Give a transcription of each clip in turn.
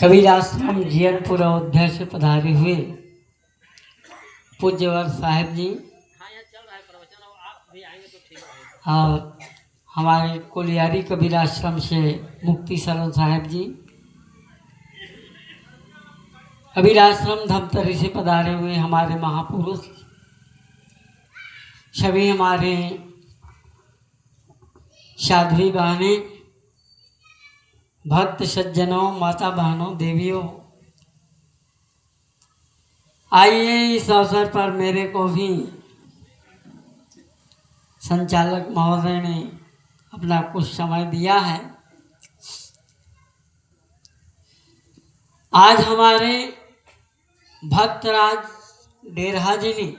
कबीर आश्रम जियनपुर अयोध्या से पधारे हुए पूज्यवर साहिब जी और हमारे कोलियारी कबीर आश्रम से मुक्ति शरण साहिब जी, कबीर आश्रम धमतरी से पधारे हुए हमारे महापुरुष, सभी हमारे साध्वी बहनें, भक्त सज्जनों, माता बहनों, देवियों, आइए इस अवसर पर मेरे को भी संचालक महोदय ने अपना कुछ समय दिया है। आज हमारे भक्तराज डेरहा जी ने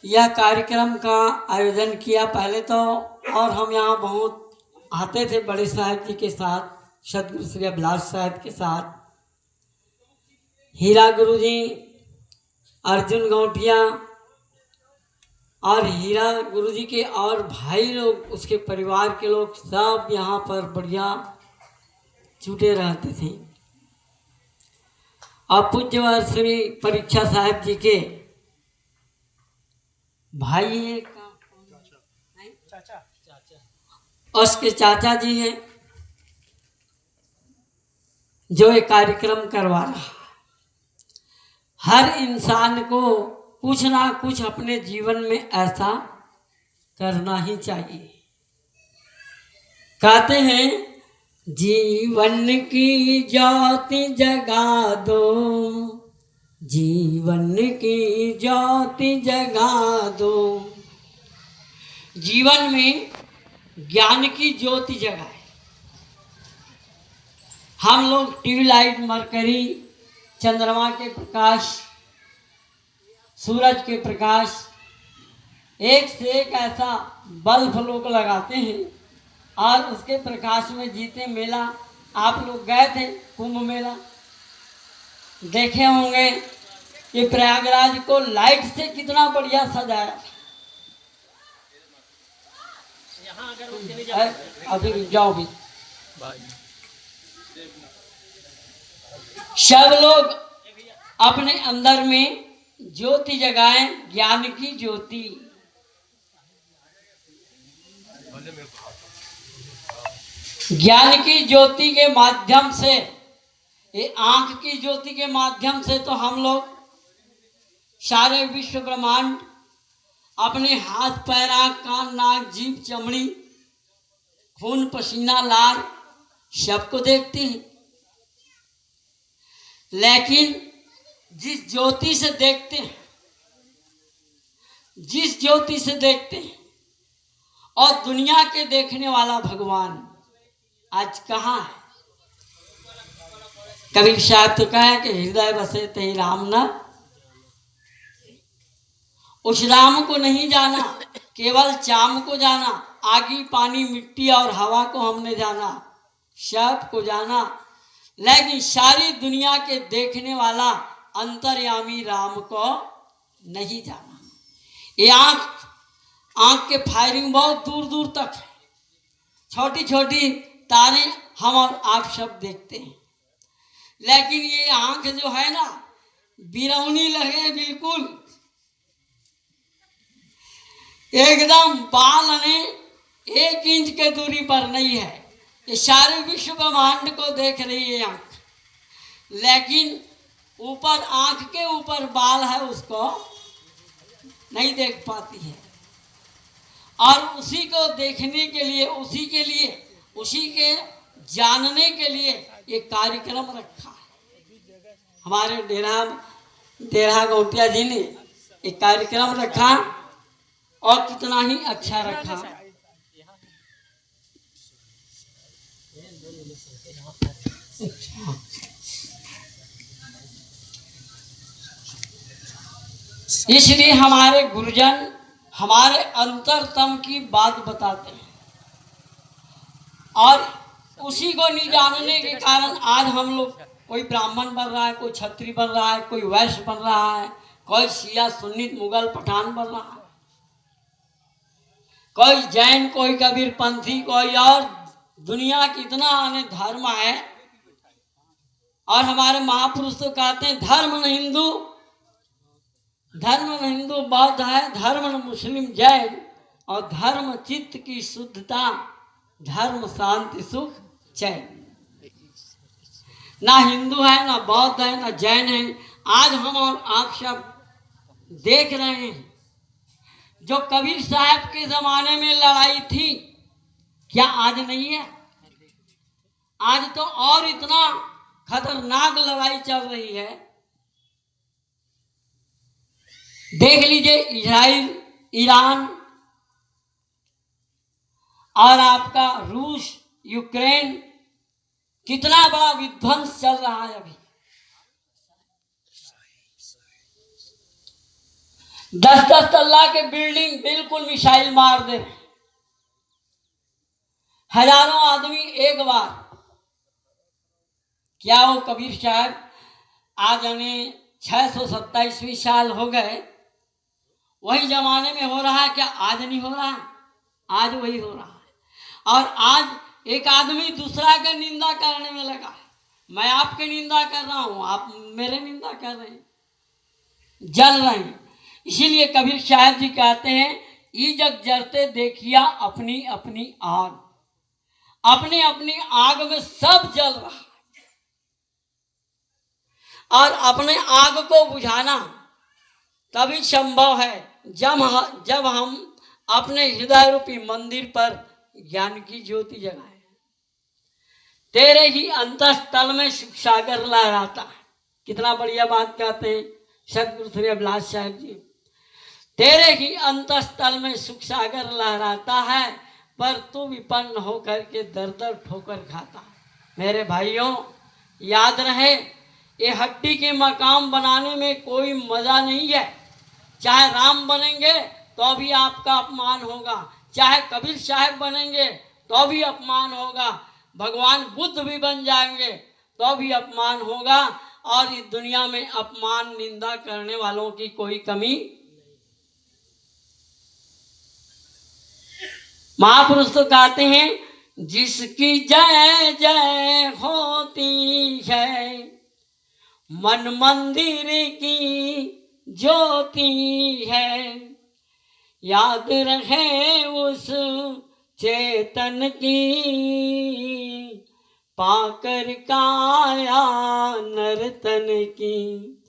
यह कार्यक्रम का आयोजन किया। पहले तो और हम यहाँ बहुत आते थे बड़े साहब जी के साथ, सतगुरु श्री अभिलाष साहब के साथ, हीरा गुरु जी, अर्जुन गौटिया और हीरा गुरु जी के और भाई लोग, उसके परिवार के लोग सब यहाँ पर बढ़िया जुटे रहते थे। और पूज्यवर श्री परीक्षा साहब जी के भाई उसके चाचा जी हैं जो एक कार्यक्रम करवा रहा है। हर इंसान को कुछ ना कुछ अपने जीवन में ऐसा करना ही चाहिए। कहते हैं जीवन की ज्योति जगा दो, जीवन की ज्योति जगा दो। जीवन में ज्ञान की ज्योति जगाए। हम लोग ट्यूबलाइट, मरकरी, चंद्रमा के प्रकाश, सूरज के प्रकाश, एक से एक ऐसा बल्ब लोग लगाते हैं और उसके प्रकाश में जीते। मेला आप लोग गए थे, कुंभ मेला देखे होंगे कि प्रयागराज को लाइट से कितना बढ़िया सजाया। अभी जाओ भी सब लोग अपने अंदर में ज्योति जगाएं, ज्ञान की ज्योति। ज्ञान की ज्योति के माध्यम से, ये आंख की ज्योति के माध्यम से तो हम लोग सारे विश्व ब्रह्मांड अपने हाथ, पैर, आँख, कान, नाक, जीभ, चमड़ी, खून, पसीना, लार सबको देखते हैं। लेकिन जिस ज्योति से देखते हैं, जिस ज्योति से देखते हैं और दुनिया के देखने वाला भगवान आज कहाँ है? कबीर साहब तो कहे कि हृदय बसे तही राम न। उस राम को नहीं जाना, केवल चाम को जाना। आगी, पानी, मिट्टी और हवा को हमने जाना, सब को जाना, लेकिन सारी दुनिया के देखने वाला अंतर्यामी राम को नहीं जाना। ये आंख के फायरिंग बहुत दूर दूर तक है। छोटी छोटी तारे हम और आप सब देखते हैं, लेकिन ये आंख जो है ना, बिरौनी लगे बिल्कुल एकदम बाल ने 1 इंच के दूरी पर नहीं है। ये सारे विश्व ब्रह्मांड को देख रही है आंख, लेकिन ऊपर आंख के ऊपर बाल है, उसको नहीं देख पाती है। और उसी को देखने के लिए, उसी के जानने के लिए ये कार्यक्रम रखा है। हमारे डेरा गौटिया जी ने एक कार्यक्रम रखा और कितना ही अच्छा रखा। इसलिए हमारे गुरुजन हमारे अंतरतम की बात बताते हैं और उसी को नहीं जानने के कारण आज हम लोग, कोई ब्राह्मण बन रहा है, कोई क्षत्रिय बन रहा है, कोई वैश्य बन रहा है, कोई शिया, सुन्नी, मुगल, पठान बन रहा है, कोई जैन, कोई कबीर पंथी, कोई और। दुनिया कितना अनेक धर्म है, और हमारे महापुरुष तो कहते हैं धर्म न हिंदू बौद्ध है, धर्म न मुस्लिम जैन, और धर्म चित्त की शुद्धता, धर्म शांति सुख चैन। ना हिंदू है, ना बौद्ध है, ना जैन है। आज हम और आप सब देख रहे हैं जो कबीर साहब के जमाने में लड़ाई थी, क्या आज नहीं है? आज तो और इतना खतरनाक लड़ाई चल रही है। देख लीजिए इजराइल, ईरान और आपका रूस, यूक्रेन, कितना बड़ा विध्वंस चल रहा है। अभी 10-10 तल्ला के बिल्डिंग बिल्कुल मिसाइल मार दे, हजारों आदमी एक बार। क्या वो कबीर साहब आज हमें 627वीं साल हो गए, वही जमाने में हो रहा है क्या? आज नहीं हो रहा, आज वही हो रहा है। और आज एक आदमी दूसरा का निंदा करने में लगा है। मैं आपकी निंदा कर रहा हूं, आप मेरे निंदा कर रहे हैं, जल रहे हैं। इसीलिए कबीर साहब जी कहते हैं, ई जग जरते देखिया अपनी अपनी आग, अपनी अपनी आग में सब जल रहा है। और अपने आग को बुझाना तभी संभव है जब हम अपने हृदय रूपी मंदिर पर ज्ञान की ज्योति जगाए। तेरे ही अंतःस्थल में सुख सागर लहराता है। कितना बढ़िया बात कहते हैं सतगुरु श्री अभिलाष साहब जी। तेरे ही अंतःस्थल में सुख सागर लहराता है, पर तू विपन्न होकर के दर दर ठोकर खाता है। मेरे भाइयों, याद रहे, ये हड्डी के मकाम बनाने में कोई मजा नहीं है। चाहे राम बनेंगे तो भी आपका अपमान होगा, चाहे कबीर साहब बनेंगे तो भी अपमान होगा, भगवान बुद्ध भी बन जाएंगे तो भी अपमान होगा। और इस दुनिया में अपमान निंदा करने वालों की कोई कमी। महापुरुष तो कहते हैं, जिसकी जय जय होती है, मन मंदिर की ज्योति है, याद रहे उस चेतन की, पाकर काया नर्तन की।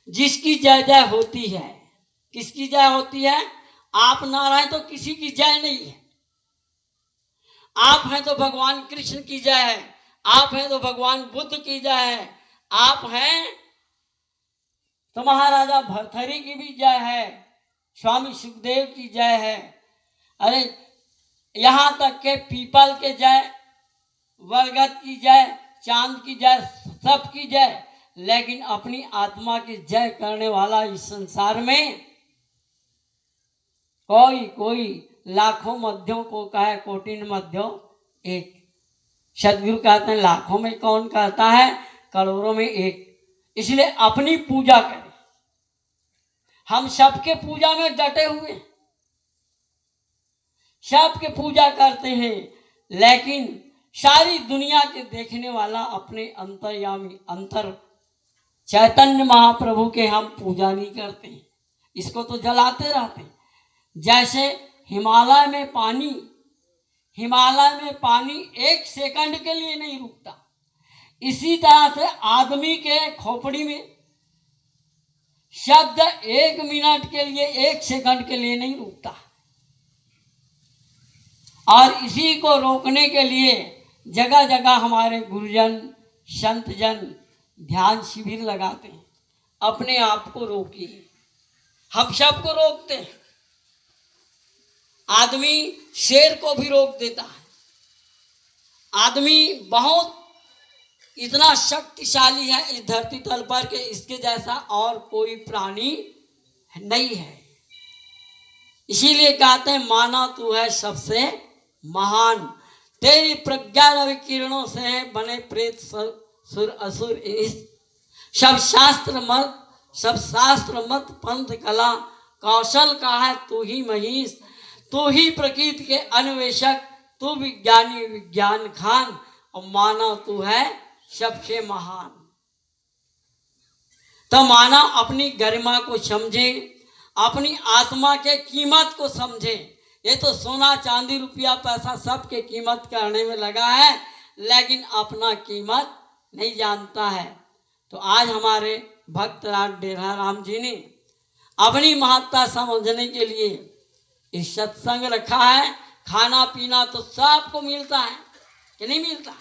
जिसकी जय जय होती है, किसकी जय होती है? आप ना रहे तो किसी की जय नहीं है। आप हैं तो भगवान कृष्ण की जय है, आप हैं तो भगवान बुद्ध की जय है, आप हैं तो महाराजा भर्तृहरि की भी जय है, स्वामी सुखदेव की जय है। अरे यहाँ तक के पीपल के जय, बरगद की जय, चांद की जय, सब की जय। लेकिन अपनी आत्मा की जय करने वाला इस संसार में कोई लाखों मध्यों को कहे, कोटिन मध्यों एक। सदगुरु कहते हैं, लाखों में कौन कहता है, करोड़ों में एक। इसलिए अपनी पूजा करें। हम सबके पूजा में डटे हुए, सबके पूजा करते हैं, लेकिन सारी दुनिया के देखने वाला अपने अंतर्यामी अंतर चैतन्य महाप्रभु के हम पूजा नहीं करते हैं, इसको तो जलाते रहते हैं। जैसे हिमालय में पानी 1 सेकंड के लिए नहीं रुकता, इसी तरह से आदमी के खोपड़ी में शब्द 1 मिनट के लिए, 1 सेकंड के लिए नहीं रुकता। और इसी को रोकने के लिए जगह जगह हमारे गुरुजन संतजन ध्यान शिविर लगाते हैं। अपने आप को रोकिए, हम सबको रोकते हैं। आदमी शेर को भी रोक देता है। आदमी बहुत इतना शक्तिशाली है इस धरती तल पर के इसके जैसा और कोई प्राणी नहीं है। इसीलिए कहते हैं, माना तू है सबसे महान, तेरी प्रज्ञा रवि किरणों से बने प्रेत सुर असुर इस। सब शास्त्र मत पंथ कला कौशल का है तू ही महीश, तू ही प्रकृति के अन्वेषक, तू विज्ञानी विज्ञान खान, और मानव तू है सबसे महान। तो मानव अपनी गरिमा को समझे, अपनी आत्मा के कीमत को समझे। ये तो सोना चांदी रुपया पैसा सबके कीमत करने में लगा है, लेकिन अपना कीमत नहीं जानता है। तो आज हमारे भक्तराज डेरा राम जी ने अपनी महत्ता समझने के लिए इस सत्संग रखा है। खाना पीना तो सबको मिलता है कि नहीं मिलता?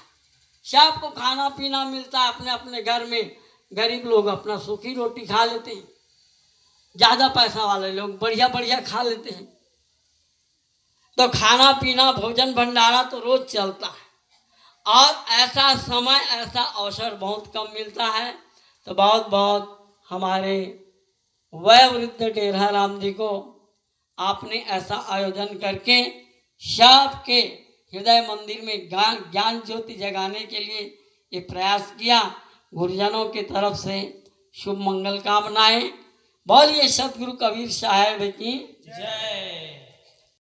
सबको खाना पीना मिलता है अपने अपने घर में। गरीब लोग अपना सूखी रोटी खा लेते हैं, ज़्यादा पैसा वाले लोग बढ़िया बढ़िया खा लेते हैं। तो खाना पीना भोजन भंडारा तो रोज चलता है, और ऐसा समय ऐसा अवसर बहुत कम मिलता है। तो बहुत बहुत हमारे वयोवृद्ध डेरा राम जी को आपने ऐसा आयोजन करके सबके हृदय मंदिर में ज्ञान ज्योति जगाने के लिए ये प्रयास किया। गुरुजनों की तरफ से शुभ मंगल कामनाएं। बोलिए सतगुरु कबीर साहब की जय।